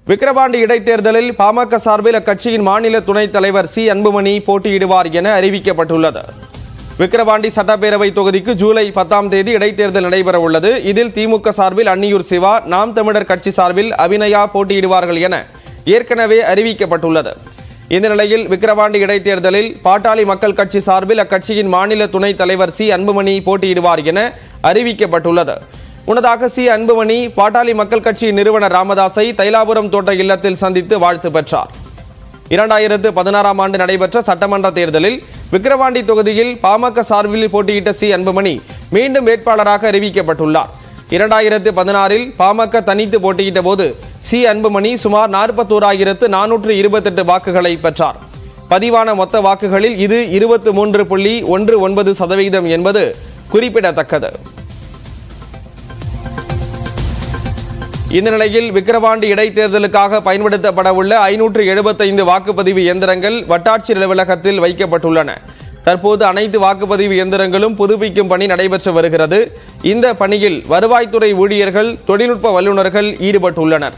விக்கிரவாண்டி இடைத்தேர்தலில் பாமக சார்பில் அக்கட்சியின் மாநில துணைத் தலைவர் சி அன்புமணி போட்டியிடுவார் என அறிவிக்கப்பட்டுள்ளது. விக்கிரவாண்டி சட்டப்பேரவை தொகுதிக்கு ஜூலை 10ஆம் தேதி இடைத்தேர்தல் நடைபெற உள்ளது. இதில் திமுக சார்பில் அன்னியூர் சிவா, நாம் தமிழர் கட்சி சார்பில் அபிநயா போட்டியிடுவார்கள் என ஏற்கனவே அறிவிக்கப்பட்டுள்ளது. இந்த நிலையில் விக்கிரவாண்டி இடைத்தேர்தலில் பாட்டாளி மக்கள் கட்சி சார்பில் அக்கட்சியின் மாநில துணைத் தலைவர் சி அன்புமணி போட்டியிடுவார் என அறிவிக்கப்பட்டுள்ளது. முன்னதாக சி அன்புமணி பாட்டாளி மக்கள் கட்சி நிறுவனர் ராமதாஸை தைலாபுரம் தோட்ட இல்லத்தில் சந்தித்து வாழ்த்து பெற்றார். 2016ஆம் ஆண்டு நடைபெற்ற சட்டமன்ற தேர்தலில் விக்கிரவாண்டி தொகுதியில் பாமக சார்பில் போட்டியிட்ட சி அன்புமணி மீண்டும் வேட்பாளராக அறிவிக்கப்பட்டுள்ளார். 2016இல் பாமக தனித்து போட்டியிட்ட போது சி அன்புமணி சுமார் 41,428 வாக்குகளை பெற்றார். பதிவான மொத்த வாக்குகளில் இது 23.19% என்பது குறிப்பிடத்தக்கது. இந்த நிலையில் விக்கிரவாண்டி இடைத்தேர்தலுக்காக பயன்படுத்தப்படவுள்ள 575 வாக்குப்பதிவு இயந்திரங்கள் வட்டாட்சியர் அலுவலகத்தில் வைக்கப்பட்டுள்ளன. தற்போது அனைத்து வாக்குப்பதிவு இயந்திரங்களும் புதுப்பிக்கும் பணி நடைபெற்று வருகிறது. இந்த பணியில் வருவாய்த்துறை ஊழியர்கள், தொழில்நுட்ப வல்லுநர்கள் ஈடுபட்டுள்ளனர்.